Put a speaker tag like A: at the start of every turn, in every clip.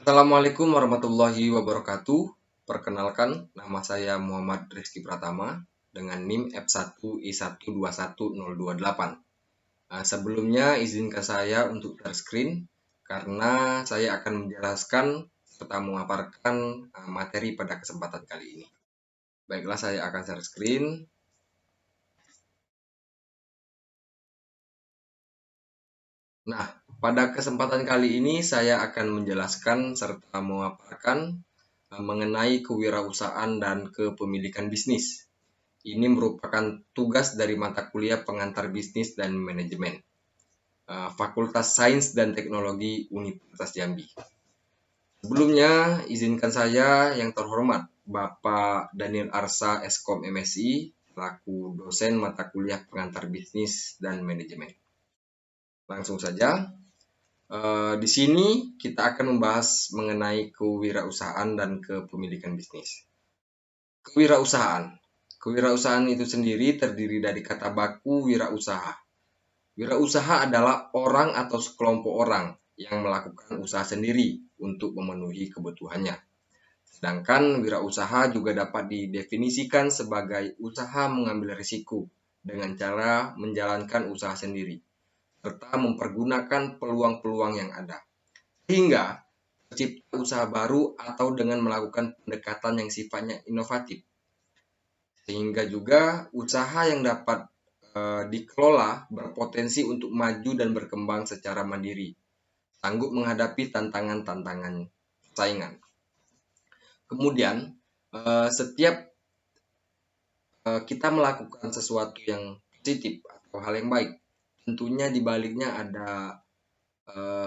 A: Assalamualaikum warahmatullahi wabarakatuh. Perkenalkan, nama saya Muhammad Rizky Pratama dengan NIM F1I1210028. Sebelumnya izinkan saya untuk share screen karena saya akan menjelaskan serta memaparkan materi pada kesempatan kali ini. Baiklah, saya akan share screen. Nah, pada kesempatan kali ini saya akan menjelaskan serta memaparkan mengenai kewirausahaan dan kepemilikan bisnis. Ini merupakan tugas dari mata kuliah pengantar bisnis dan manajemen, Fakultas Sains dan Teknologi Universitas Jambi. Sebelumnya, izinkan saya yang terhormat Bapak Daniel Arsa Eskom MSI selaku dosen mata kuliah pengantar bisnis dan manajemen. Langsung saja. Di sini kita akan membahas mengenai kewirausahaan dan kepemilikan bisnis. Kewirausahaan. Kewirausahaan itu sendiri terdiri dari kata baku wirausaha. Wirausaha adalah orang atau sekelompok orang yang melakukan usaha sendiri untuk memenuhi kebutuhannya. Sedangkan wirausaha juga dapat didefinisikan sebagai usaha mengambil risiko dengan cara menjalankan usaha sendiri, serta mempergunakan peluang-peluang yang ada. Sehingga tercipta usaha baru atau dengan melakukan pendekatan yang sifatnya inovatif. Sehingga juga usaha yang dapat dikelola berpotensi untuk maju dan berkembang secara mandiri, sanggup menghadapi tantangan-tantangan saingan. Kemudian, setiap kita melakukan sesuatu yang positif atau hal yang baik, tentunya di baliknya ada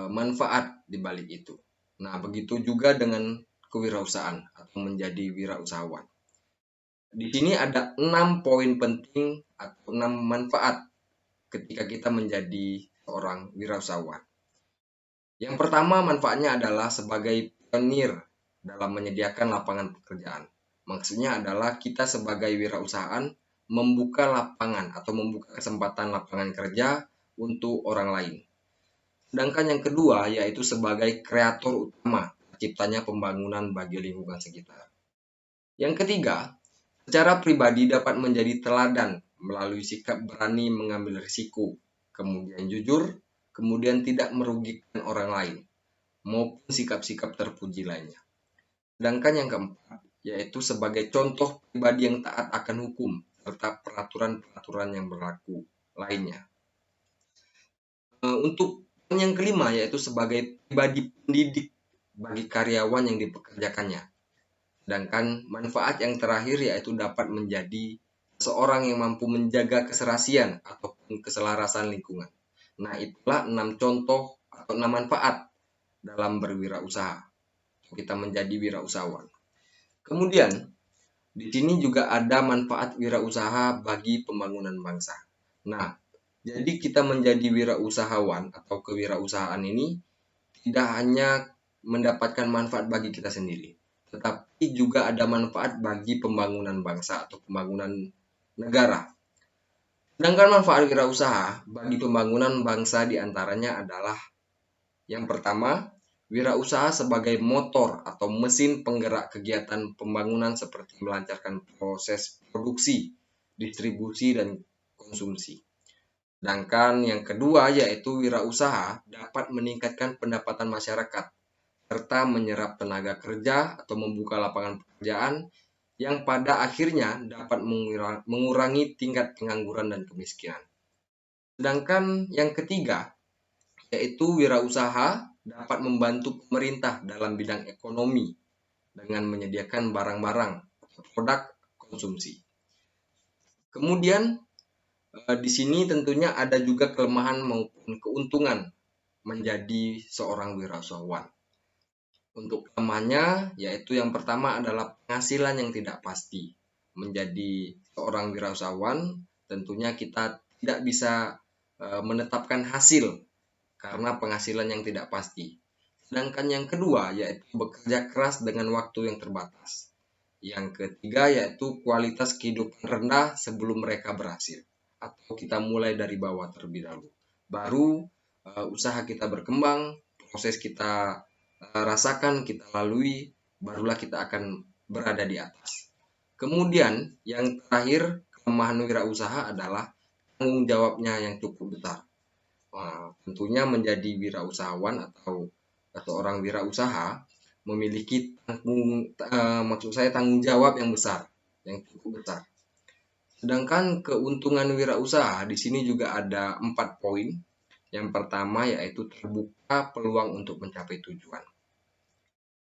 A: manfaat di balik itu. Nah, begitu juga dengan kewirausahaan atau menjadi wirausahawan. Di sini ada 6 poin penting atau 6 manfaat ketika kita menjadi seorang wirausahawan. Yang pertama, manfaatnya adalah sebagai pionir dalam menyediakan lapangan pekerjaan. Maksudnya adalah kita sebagai wirausahaan membuka lapangan atau membuka kesempatan lapangan kerja untuk orang lain. Sedangkan yang kedua yaitu sebagai kreator utama terciptanya pembangunan bagi lingkungan sekitar. Yang ketiga, secara pribadi dapat menjadi teladan melalui sikap berani mengambil risiko, kemudian jujur, kemudian tidak merugikan orang lain, maupun sikap-sikap terpuji lainnya. Sedangkan yang keempat, yaitu sebagai contoh pribadi yang taat akan hukum, serta peraturan-peraturan yang berlaku lainnya. Untuk yang kelima, yaitu sebagai pribadi pendidik bagi karyawan yang dipekerjakannya. Sedangkan manfaat yang terakhir yaitu dapat menjadi seorang yang mampu menjaga keserasian ataupun keselarasan lingkungan. Nah, itulah 6 contoh atau 6 manfaat dalam berwirausaha. Kita menjadi wirausahawan. Kemudian, di sini juga ada manfaat wirausaha bagi pembangunan bangsa. Nah, jadi kita menjadi wirausahawan atau kewirausahaan ini tidak hanya mendapatkan manfaat bagi kita sendiri, tetapi juga ada manfaat bagi pembangunan bangsa atau pembangunan negara. Sedangkan manfaat wirausaha bagi pembangunan bangsa diantaranya adalah yang pertama, wirausaha sebagai motor atau mesin penggerak kegiatan pembangunan seperti melancarkan proses produksi, distribusi, dan konsumsi. Sedangkan yang kedua yaitu wirausaha dapat meningkatkan pendapatan masyarakat serta menyerap tenaga kerja atau membuka lapangan pekerjaan yang pada akhirnya dapat mengurangi tingkat pengangguran dan kemiskinan. Sedangkan yang ketiga yaitu wirausaha dapat membantu pemerintah dalam bidang ekonomi dengan menyediakan barang-barang atau produk konsumsi. Kemudian di sini tentunya ada juga kelemahan maupun keuntungan menjadi seorang wirausahawan. Untuk kelemahannya yaitu yang pertama adalah penghasilan yang tidak pasti. Menjadi seorang wirausahawan tentunya kita tidak bisa menetapkan hasil karena penghasilan yang tidak pasti. Sedangkan yang kedua yaitu bekerja keras dengan waktu yang terbatas. Yang ketiga yaitu kualitas kehidupan rendah sebelum mereka berhasil. Atau kita mulai dari bawah terlebih dahulu. Baru usaha kita berkembang, proses kita rasakan, kita lalui, barulah kita akan berada di atas. Kemudian yang terakhir, kelemahan wirausaha adalah tanggung jawabnya yang cukup besar. Tentunya menjadi wirausahawan atau seorang wirausaha memiliki tanggung jawab yang besar, yang cukup besar. Sedangkan keuntungan wirausaha di sini juga ada 4 poin. Yang pertama yaitu terbuka peluang untuk mencapai tujuan.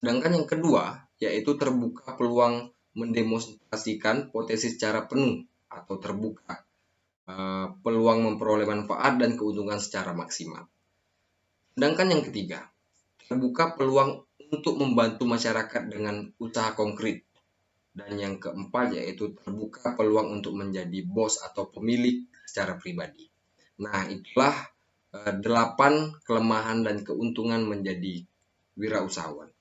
A: Sedangkan yang kedua yaitu terbuka peluang mendemonstrasikan potensi secara penuh atau terbuka, peluang memperoleh manfaat dan keuntungan secara maksimal. Sedangkan yang ketiga, terbuka peluang untuk membantu masyarakat dengan usaha konkret. Dan yang keempat yaitu terbuka peluang untuk menjadi bos atau pemilik secara pribadi. Nah, itulah 8 kelemahan dan keuntungan menjadi wirausahawan.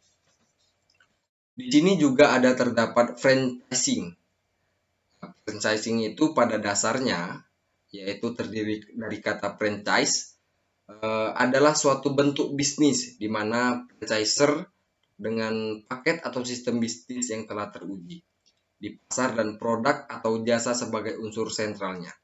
A: Di sini juga ada terdapat franchising. Franchising itu pada dasarnya yaitu terdiri dari kata franchise, adalah suatu bentuk bisnis di mana franchiser dengan paket atau sistem bisnis yang telah teruji di pasar dan produk atau jasa sebagai unsur sentralnya.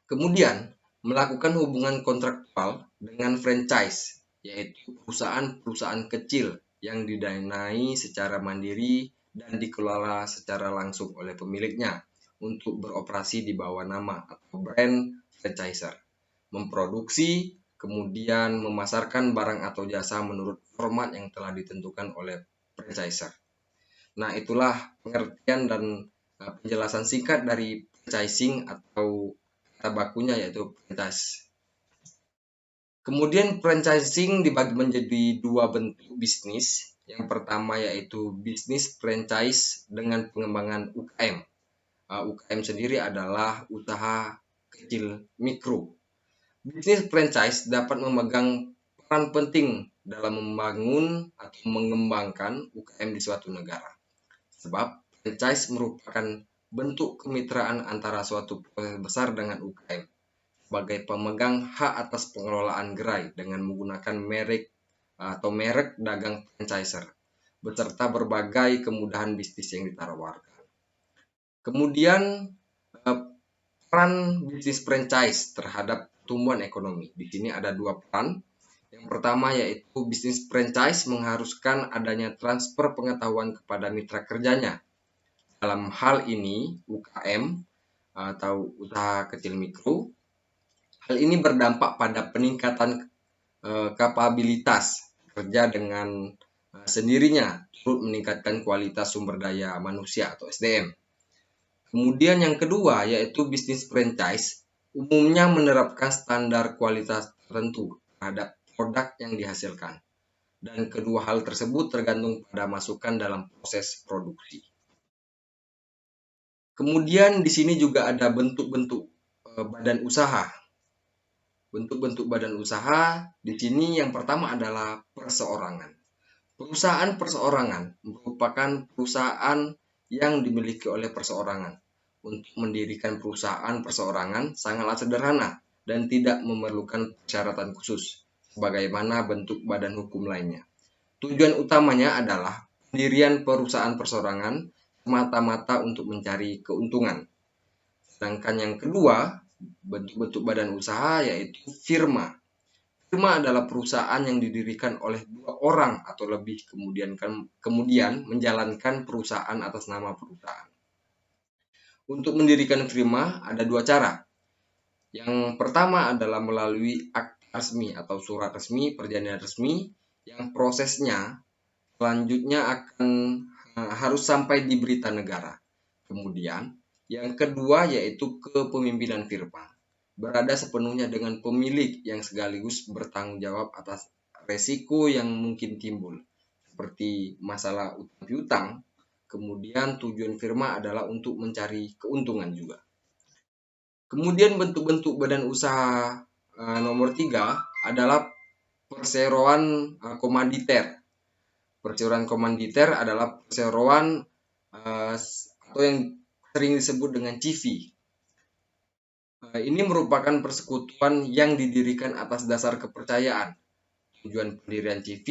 A: Kemudian, melakukan hubungan kontraktual dengan franchise, yaitu perusahaan-perusahaan kecil yang didanai secara mandiri dan dikelola secara langsung oleh pemiliknya untuk beroperasi di bawah nama atau brand franchiser, memproduksi, kemudian memasarkan barang atau jasa menurut format yang telah ditentukan oleh franchiser. Nah, itulah pengertian dan penjelasan singkat dari franchising atau kata bakunya yaitu franchise. Kemudian franchising dibagi menjadi 2 bentuk bisnis. Yang pertama yaitu bisnis franchise dengan pengembangan UKM. UKM sendiri adalah usaha kecil mikro. Bisnis franchise dapat memegang peran penting dalam membangun atau mengembangkan UKM di suatu negara. Sebab franchise merupakan bentuk kemitraan antara suatu proses besar dengan UKM sebagai pemegang hak atas pengelolaan gerai dengan menggunakan merek dagang franchiser beserta berbagai kemudahan bisnis yang ditawarkan. Kemudian peran bisnis franchise terhadap pertumbuhan ekonomi. Di sini ada 2 peran. Yang pertama yaitu bisnis franchise mengharuskan adanya transfer pengetahuan kepada mitra kerjanya. Dalam hal ini UKM atau usaha kecil mikro. Hal ini berdampak pada peningkatan kapabilitas kerja dengan sendirinya, turut meningkatkan kualitas sumber daya manusia atau SDM. Kemudian yang kedua yaitu bisnis franchise umumnya menerapkan standar kualitas tertentu terhadap produk yang dihasilkan. Dan kedua hal tersebut tergantung pada masukan dalam proses produksi. Kemudian di sini juga ada bentuk-bentuk badan usaha. Bentuk-bentuk badan usaha di sini yang pertama adalah perseorangan. Perusahaan perseorangan merupakan perusahaan yang dimiliki oleh perseorangan. Untuk mendirikan perusahaan perseorangan sangatlah sederhana dan tidak memerlukan persyaratan khusus sebagaimana bentuk badan hukum lainnya. Tujuan utamanya adalah pendirian perusahaan perseorangan semata-mata untuk mencari keuntungan. Sedangkan yang kedua, bentuk-bentuk badan usaha yaitu firma. Firma adalah perusahaan yang didirikan oleh 2 orang atau lebih kemudian menjalankan perusahaan atas nama perusahaan. Untuk mendirikan firma ada 2 cara. Yang pertama adalah melalui akta resmi atau surat resmi, perjanjian resmi yang prosesnya selanjutnya akan harus sampai di berita negara. Kemudian yang kedua yaitu kepemimpinan firma. Berada sepenuhnya dengan pemilik yang sekaligus bertanggung jawab atas resiko yang mungkin timbul, seperti masalah utang piutang. Kemudian tujuan firma adalah untuk mencari keuntungan juga. Kemudian bentuk-bentuk badan usaha nomor 3 adalah perseroan komanditer. Perseroan komanditer adalah perseroan atau yang sering disebut dengan CV. Ini merupakan persekutuan yang didirikan atas dasar kepercayaan. Tujuan pendirian CV